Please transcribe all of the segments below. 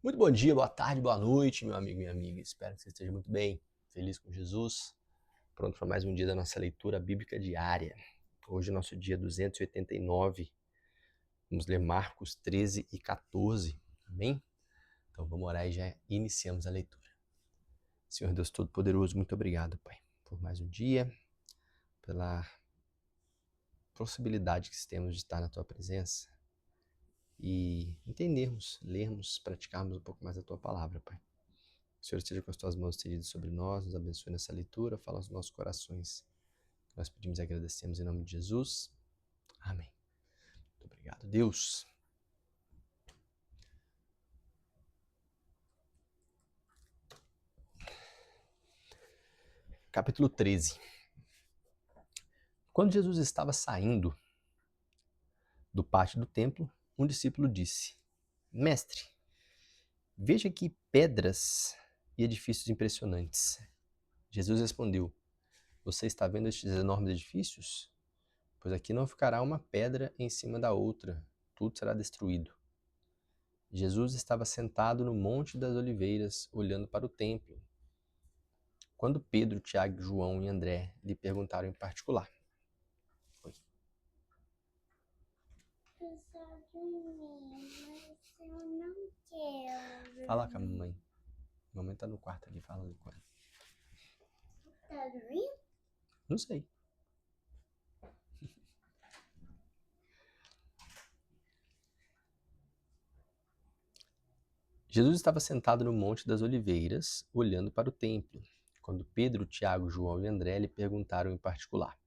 Muito bom dia, boa tarde, boa noite, meu amigo e minha amiga. Espero que você esteja muito bem, feliz com Jesus, pronto para mais um dia da nossa leitura bíblica diária. Hoje é nosso dia 289, vamos ler Marcos 13 e 14, amém? Então vamos orar e já iniciamos a leitura. Senhor Deus Todo-Poderoso, muito obrigado, Pai, por mais um dia, pela possibilidade que temos de estar na Tua presença e entendermos, lermos, praticarmos um pouco mais a Tua palavra, Pai. O Senhor esteja com as tuas mãos estendidas sobre nós, nos abençoe nessa leitura, fala aos nossos corações. Nós pedimos e agradecemos em nome de Jesus. Amém. Muito obrigado, Deus. Capítulo 13. Quando Jesus estava saindo do pátio do templo, um discípulo disse: Mestre, veja que pedras e edifícios impressionantes. Jesus respondeu: Você está vendo estes enormes edifícios? Pois aqui não ficará uma pedra em cima da outra, tudo será destruído. Jesus estava sentado no Monte das Oliveiras, olhando para o templo, quando Pedro, Tiago, João e André lhe perguntaram em particular. Oi. Eu só dormi, mas eu não quero. Fala com a mamãe. A mamãe tá no quarto ali, fala ali com ela. Tá dormindo? Não sei. Jesus estava sentado no Monte das Oliveiras, olhando para o templo, quando Pedro, Tiago, João e André lhe perguntaram em particular.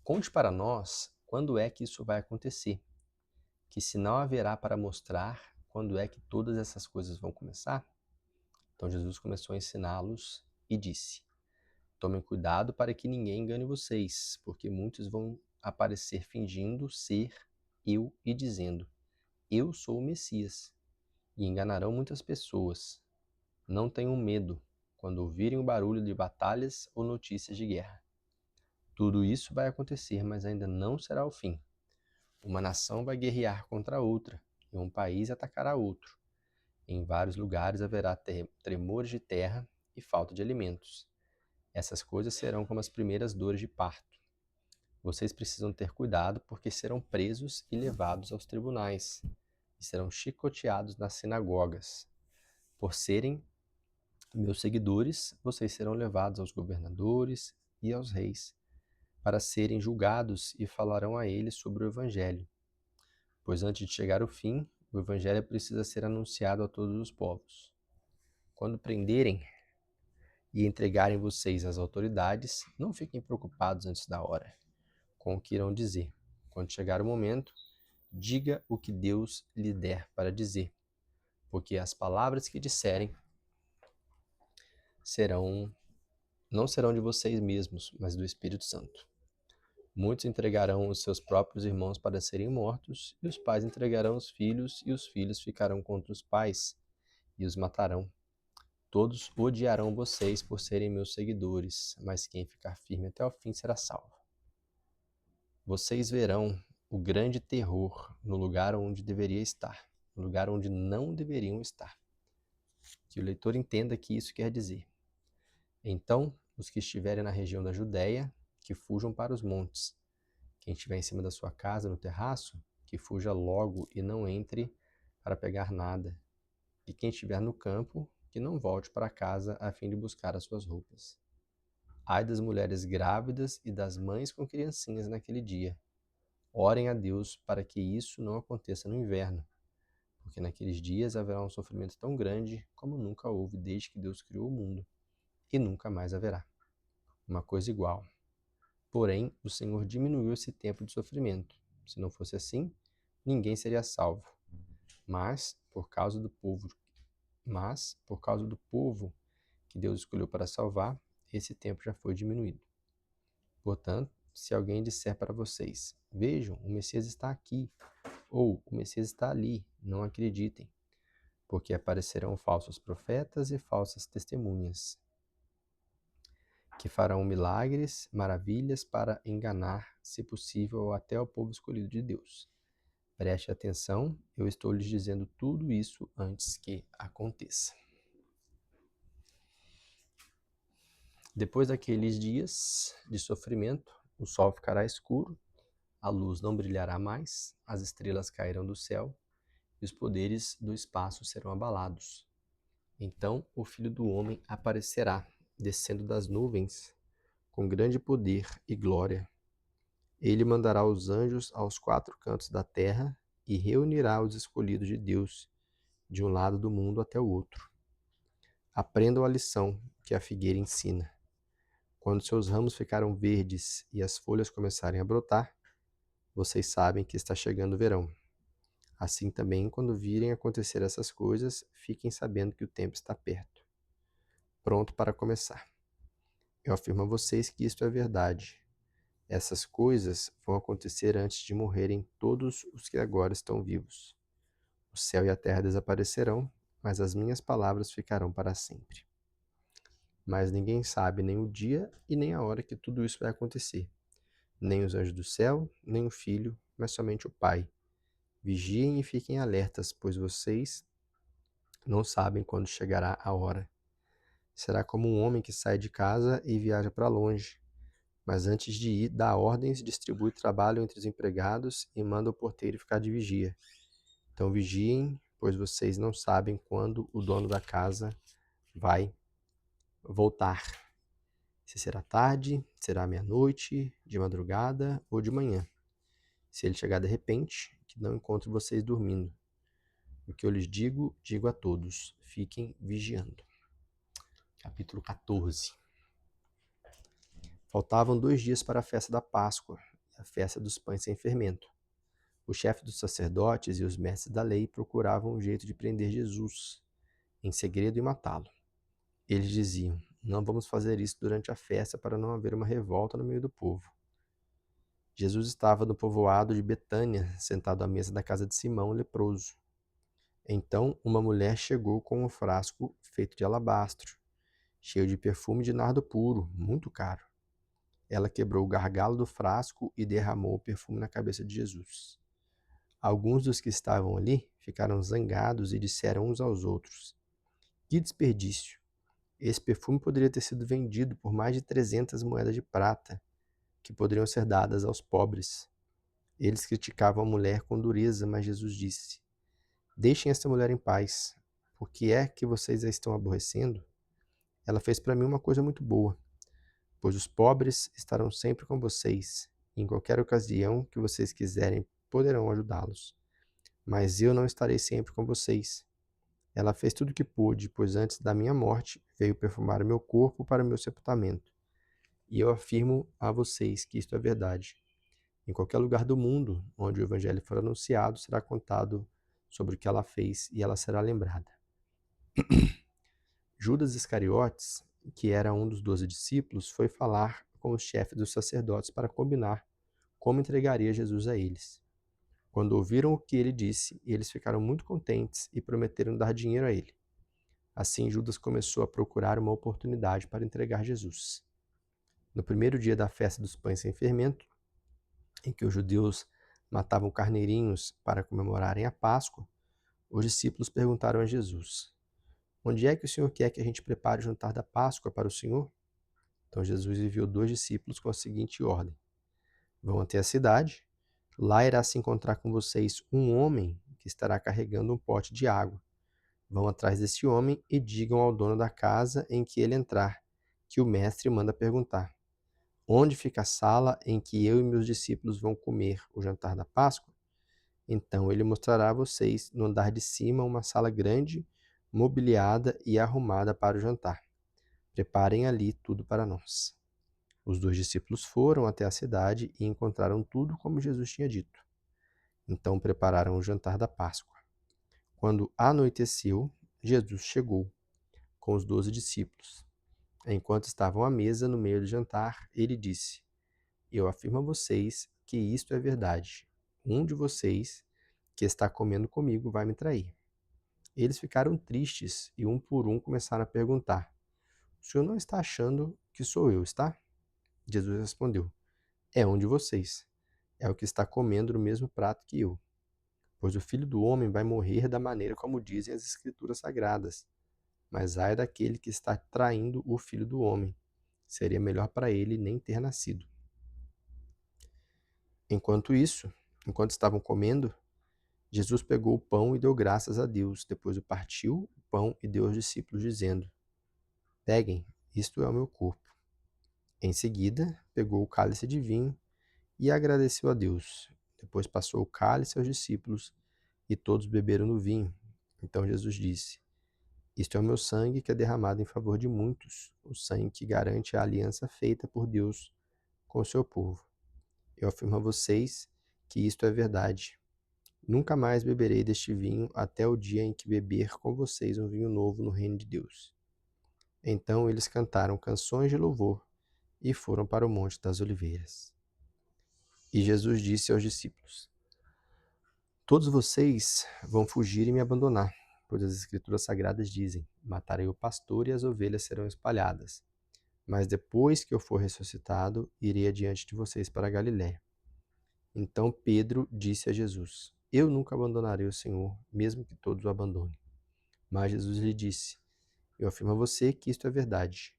Conte para nós quando é que isso vai acontecer. Que sinal haverá para mostrar quando é que todas essas coisas vão começar? Então Jesus começou a ensiná-los e disse: Tomem cuidado para que ninguém engane vocês, porque muitos vão aparecer fingindo ser eu e dizendo: Eu sou o Messias, e enganarão muitas pessoas. Não tenham medo quando ouvirem o barulho de batalhas ou notícias de guerra. Tudo isso vai acontecer, mas ainda não será o fim. Uma nação vai guerrear contra outra, e um país atacará outro. Em vários lugares haverá tremores de terra e falta de alimentos. Essas coisas serão como as primeiras dores de parto. Vocês precisam ter cuidado porque serão presos e levados aos tribunais e serão chicoteados nas sinagogas. Por serem meus seguidores, vocês serão levados aos governadores e aos reis para serem julgados e falarão a eles sobre o evangelho. Pois antes de chegar o fim, o evangelho precisa ser anunciado a todos os povos. Quando prenderem e entregarem vocês às autoridades, não fiquem preocupados antes da hora com o que irão dizer. Quando chegar o momento, diga o que Deus lhe der para dizer, porque as palavras que disserem não serão de vocês mesmos, mas do Espírito Santo. Muitos entregarão os seus próprios irmãos para serem mortos, e os pais entregarão os filhos, e os filhos ficarão contra os pais e os matarão. Todos odiarão vocês por serem meus seguidores, mas quem ficar firme até o fim será salvo. Vocês verão o grande terror no lugar onde deveria estar, no lugar onde não deveriam estar. Que o leitor entenda que isso quer dizer. Então, os que estiverem na região da Judéia, que fujam para os montes. Quem estiver em cima da sua casa, no terraço, que fuja logo e não entre para pegar nada. E quem estiver no campo, que não volte para casa a fim de buscar as suas roupas. Ai das mulheres grávidas e das mães com criancinhas naquele dia. Orem a Deus para que isso não aconteça no inverno, porque naqueles dias haverá um sofrimento tão grande como nunca houve desde que Deus criou o mundo, e nunca mais haverá. Uma coisa igual. Porém, o Senhor diminuiu esse tempo de sofrimento. Se não fosse assim, ninguém seria salvo. Mas, por causa do povo que Deus escolheu para salvar, esse tempo já foi diminuído. Portanto, se alguém disser para vocês: Vejam, o Messias está aqui, ou o Messias está ali, não acreditem, porque aparecerão falsos profetas e falsas testemunhas, que farão milagres, maravilhas para enganar, se possível, até o povo escolhido de Deus. Preste atenção, eu estou lhes dizendo tudo isso antes que aconteça. Depois daqueles dias de sofrimento, o sol ficará escuro, a luz não brilhará mais, as estrelas cairão do céu e os poderes do espaço serão abalados. Então o Filho do Homem aparecerá, descendo das nuvens, com grande poder e glória. Ele mandará os anjos aos quatro cantos da terra e reunirá os escolhidos de Deus, de um lado do mundo até o outro. Aprendam a lição que a figueira ensina. Quando seus ramos ficaram verdes e as folhas começarem a brotar, vocês sabem que está chegando o verão. Assim também, quando virem acontecer essas coisas, fiquem sabendo que o tempo está perto, pronto para começar. Eu afirmo a vocês que isto é verdade. Essas coisas vão acontecer antes de morrerem todos os que agora estão vivos. O céu e a terra desaparecerão, mas as minhas palavras ficarão para sempre. Mas ninguém sabe nem o dia e nem a hora que tudo isso vai acontecer. Nem os anjos do céu, nem o Filho, mas somente o Pai. Vigiem e fiquem alertas, pois vocês não sabem quando chegará a hora. Será como um homem que sai de casa e viaja para longe, mas antes de ir, dá ordens, distribui trabalho entre os empregados e manda o porteiro ficar de vigia. Então vigiem, pois vocês não sabem quando o dono da casa vai voltar. Se será tarde, será meia-noite, de madrugada ou de manhã. Se ele chegar de repente, que não encontre vocês dormindo. O que eu lhes digo, digo a todos: fiquem vigiando. Capítulo 14. Faltavam 2 dias para a festa da Páscoa, a festa dos pães sem fermento. O chefe dos sacerdotes e os mestres da lei procuravam um jeito de prender Jesus em segredo e matá-lo. Eles diziam: não vamos fazer isso durante a festa para não haver uma revolta no meio do povo. Jesus estava no povoado de Betânia, sentado à mesa da casa de Simão, o leproso. Então uma mulher chegou com um frasco feito de alabastro, cheio de perfume de nardo puro, muito caro. Ela quebrou o gargalo do frasco e derramou o perfume na cabeça de Jesus. Alguns dos que estavam ali ficaram zangados e disseram uns aos outros: que desperdício! Esse perfume poderia ter sido vendido por mais de 300 moedas de prata, que poderiam ser dadas aos pobres. Eles criticavam a mulher com dureza, mas Jesus disse: deixem esta mulher em paz. Por que é que vocês a estão aborrecendo? Ela fez para mim uma coisa muito boa, pois os pobres estarão sempre com vocês, e em qualquer ocasião que vocês quiserem poderão ajudá-los. Mas eu não estarei sempre com vocês. Ela fez tudo o que pôde, pois antes da minha morte veio perfumar o meu corpo para o meu sepultamento. E eu afirmo a vocês que isto é verdade. Em qualquer lugar do mundo onde o evangelho for anunciado, será contado sobre o que ela fez e ela será lembrada. Judas Iscariotes, que era um dos 12 discípulos, foi falar com os chefes dos sacerdotes para combinar como entregaria Jesus a eles. Quando ouviram o que ele disse, eles ficaram muito contentes e prometeram dar dinheiro a ele. Assim, Judas começou a procurar uma oportunidade para entregar Jesus. No primeiro dia da festa dos pães sem fermento, em que os judeus matavam carneirinhos para comemorarem a Páscoa, os discípulos perguntaram a Jesus: onde é que o Senhor quer que a gente prepare o jantar da Páscoa para o Senhor? Então Jesus enviou 2 discípulos com a seguinte ordem: vão até a cidade, lá irá se encontrar com vocês um homem que estará carregando um pote de água. Vão atrás desse homem e digam ao dono da casa em que ele entrar, que o mestre manda perguntar: onde fica a sala em que eu e meus discípulos vão comer o jantar da Páscoa? Então ele mostrará a vocês no andar de cima uma sala grande, mobiliada e arrumada para o jantar. Preparem ali tudo para nós. Os 2 discípulos foram até a cidade e encontraram tudo como Jesus tinha dito. Então prepararam o jantar da Páscoa. Quando anoiteceu, Jesus chegou com os 12 discípulos. Enquanto estavam à mesa no meio do jantar, ele disse: eu afirmo a vocês que isto é verdade. Um de vocês que está comendo comigo vai me trair. Eles ficaram tristes e um por um começaram a perguntar: o senhor não está achando que sou eu, está? Jesus respondeu: é um de vocês. É o que está comendo no mesmo prato que eu. pois o Filho do Homem vai morrer da maneira como dizem as Escrituras Sagradas. Mas ai daquele que está traindo o Filho do Homem. Seria melhor para ele nem ter nascido. Enquanto estavam comendo, Jesus pegou o pão e deu graças a Deus. Depois o partiu o pão e deu aos discípulos, dizendo: Peguem, isto é o meu corpo. Em seguida, pegou o cálice de vinho e agradeceu a Deus. Depois passou o cálice aos discípulos e todos beberam no vinho. Então Jesus disse: Isto é o meu sangue que é derramado em favor de muitos, o sangue que garante a aliança feita por Deus com o seu povo. Eu afirmo a vocês que isto é verdade. Nunca mais beberei deste vinho até o dia em que beber com vocês um vinho novo no reino de Deus. Então eles cantaram canções de louvor e foram para o Monte das Oliveiras. E Jesus disse aos discípulos: Todos vocês vão fugir e me abandonar, pois as Escrituras Sagradas dizem: Matarei o pastor e as ovelhas serão espalhadas. Mas depois que eu for ressuscitado, irei adiante de vocês para a Galiléia. Então Pedro disse a Jesus: Eu nunca abandonarei o Senhor, mesmo que todos o abandonem. Mas Jesus lhe disse: Eu afirmo a você que isto é verdade.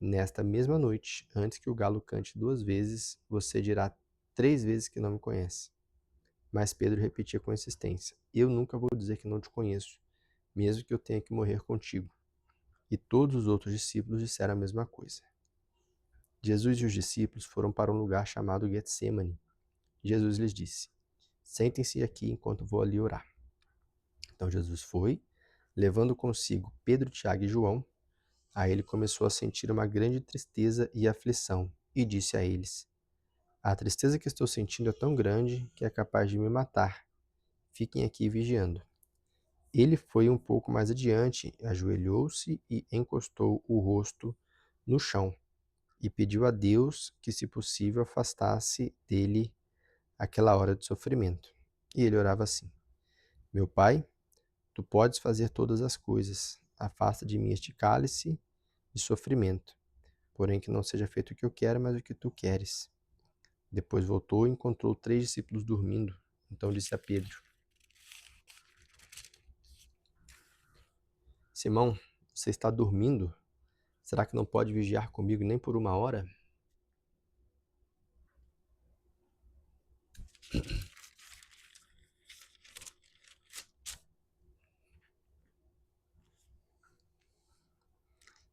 Nesta mesma noite, antes que o galo cante 2 vezes, você dirá 3 vezes que não me conhece. Mas Pedro repetia com insistência: Eu nunca vou dizer que não te conheço, mesmo que eu tenha que morrer contigo. E todos os outros discípulos disseram a mesma coisa. Jesus e os discípulos foram para um lugar chamado Getsêmani. Jesus lhes disse: Sentem-se aqui enquanto vou ali orar. Então Jesus foi, levando consigo Pedro, Tiago e João. Aí ele começou a sentir uma grande tristeza e aflição, e disse a eles: A tristeza que estou sentindo é tão grande que é capaz de me matar. Fiquem aqui vigiando. Ele foi um pouco mais adiante, ajoelhou-se e encostou o rosto no chão, e pediu a Deus que, se possível, afastasse dele aquela hora de sofrimento. E ele orava assim: Meu Pai, tu podes fazer todas as coisas. Afasta de mim este cálice de sofrimento. Porém, que não seja feito o que eu quero, mas o que tu queres. Depois voltou e encontrou 3 discípulos dormindo. Então disse a Pedro: Simão, você está dormindo? Será que não pode vigiar comigo nem por 1 hora?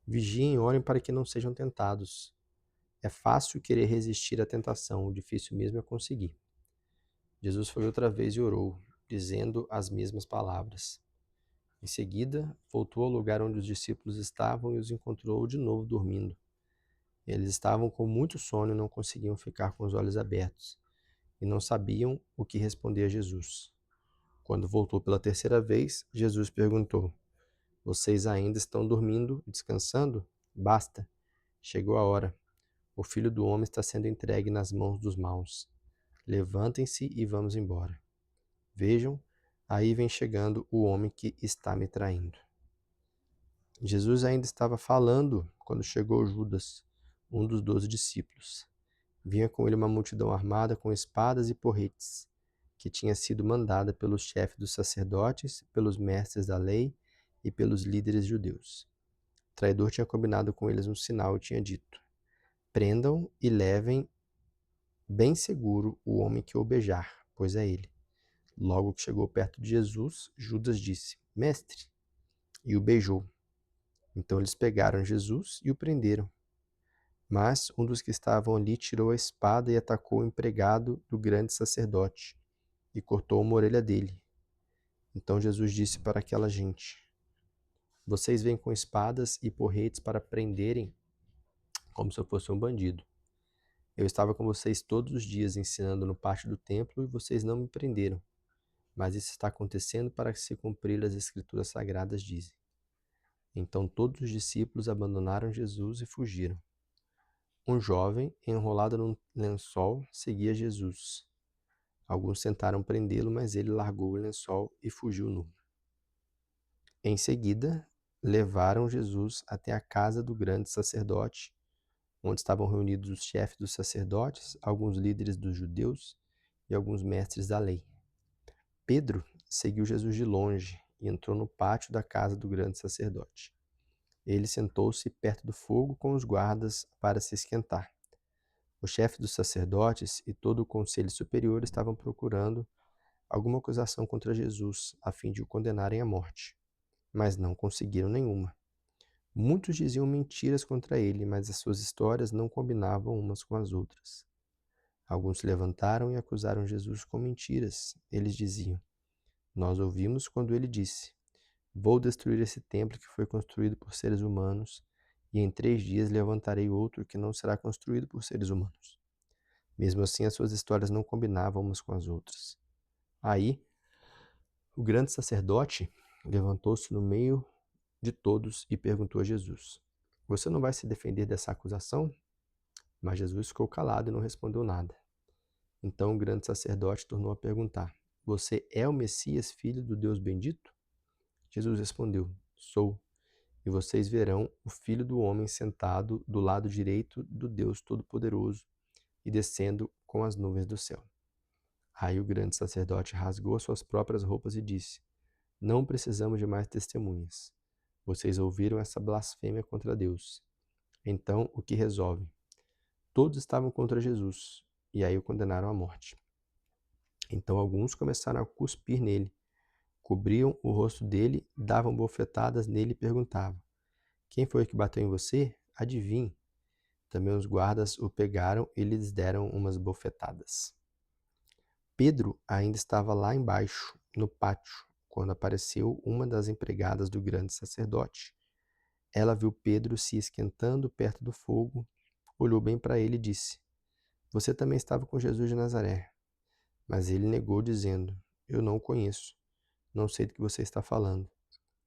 Vigiem e orem para que não sejam tentados. É fácil querer resistir à tentação, o difícil mesmo é conseguir. Jesus foi outra vez e orou, dizendo as mesmas palavras. Em seguida, voltou ao lugar onde os discípulos estavam e os encontrou de novo dormindo. Eles estavam com muito sono e não conseguiam ficar com os olhos abertos, e não sabiam o que responder a Jesus. Quando voltou pela terceira vez, Jesus perguntou: Vocês ainda estão dormindo e descansando? Basta, chegou a hora. O Filho do Homem está sendo entregue nas mãos dos maus. Levantem-se e vamos embora. Vejam, aí vem chegando o homem que está me traindo. Jesus ainda estava falando quando chegou Judas, um dos 12 discípulos. Vinha com ele uma multidão armada com espadas e porretes, que tinha sido mandada pelos chefes dos sacerdotes, pelos mestres da lei e pelos líderes judeus. O traidor tinha combinado com eles um sinal e tinha dito: Prendam e levem bem seguro o homem que o beijar, pois é ele. Logo que chegou perto de Jesus, Judas disse: Mestre, e o beijou. Então eles pegaram Jesus e o prenderam. Mas um dos que estavam ali tirou a espada e atacou o empregado do grande sacerdote e cortou uma orelha dele. Então Jesus disse para aquela gente: Vocês vêm com espadas e porretes para prenderem como se eu fosse um bandido. Eu estava com vocês todos os dias ensinando no pátio do templo e vocês não me prenderam. Mas isso está acontecendo para se cumprir as Escrituras Sagradas dizem. Então todos os discípulos abandonaram Jesus e fugiram. Um jovem, enrolado num lençol, seguia Jesus. Alguns tentaram prendê-lo, mas ele largou o lençol e fugiu nu. Em seguida, levaram Jesus até a casa do grande sacerdote, onde estavam reunidos os chefes dos sacerdotes, alguns líderes dos judeus e alguns mestres da lei. Pedro seguiu Jesus de longe e entrou no pátio da casa do grande sacerdote. Ele sentou-se perto do fogo com os guardas para se esquentar. O chefe dos sacerdotes e todo o conselho superior estavam procurando alguma acusação contra Jesus, a fim de o condenarem à morte, mas não conseguiram nenhuma. Muitos diziam mentiras contra ele, mas as suas histórias não combinavam umas com as outras. Alguns se levantaram e acusaram Jesus com mentiras. Eles diziam: Nós ouvimos quando ele disse: Vou destruir esse templo que foi construído por seres humanos, e em 3 dias levantarei outro que não será construído por seres humanos. Mesmo assim, as suas histórias não combinavam umas com as outras. Aí, o grande sacerdote levantou-se no meio de todos e perguntou a Jesus: Você não vai se defender dessa acusação? Mas Jesus ficou calado e não respondeu nada. Então o grande sacerdote tornou a perguntar: Você é o Messias, filho do Deus bendito? Jesus respondeu: Sou. E vocês verão o Filho do Homem sentado do lado direito do Deus Todo-Poderoso e descendo com as nuvens do céu. Aí o grande sacerdote rasgou suas próprias roupas e disse: Não precisamos de mais testemunhas. Vocês ouviram essa blasfêmia contra Deus. Então, o que resolve? Todos estavam contra Jesus, e aí o condenaram à morte. Então alguns começaram a cuspir nele, cobriam o rosto dele, davam bofetadas nele e perguntavam: Quem foi que bateu em você? Adivinhe. Também os guardas o pegaram e lhes deram umas bofetadas. Pedro ainda estava lá embaixo, no pátio, quando apareceu uma das empregadas do grande sacerdote. Ela viu Pedro se esquentando perto do fogo, olhou bem para ele e disse: Você também estava com Jesus de Nazaré. Mas ele negou, dizendo: Eu não o conheço. Não sei do que você está falando.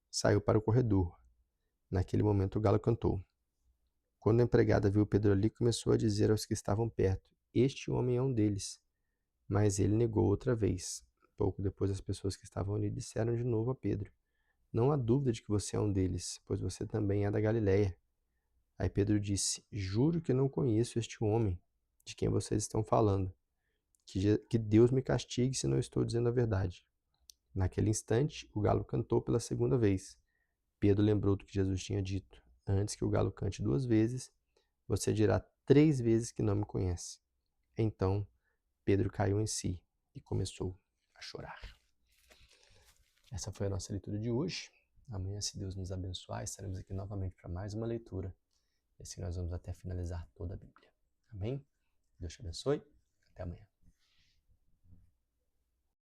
Saiu para o corredor. Naquele momento o galo cantou. Quando a empregada viu Pedro ali, começou a dizer aos que estavam perto: Este homem é um deles. Mas ele negou outra vez. Pouco depois, as pessoas que estavam ali disseram de novo a Pedro: Não há dúvida de que você é um deles, pois você também é da Galiléia. Aí Pedro disse: Juro que não conheço este homem de quem vocês estão falando. Que Deus me castigue se não estou dizendo a verdade. Naquele instante, o galo cantou pela segunda vez. Pedro lembrou do que Jesus tinha dito: Antes que o galo cante 2 vezes, você dirá 3 vezes que não me conhece. Então, Pedro caiu em si e começou a chorar. Essa foi a nossa leitura de hoje. Amanhã, se Deus nos abençoar, estaremos aqui novamente para mais uma leitura. E assim nós vamos até finalizar toda a Bíblia. Amém? Deus te abençoe. Até amanhã.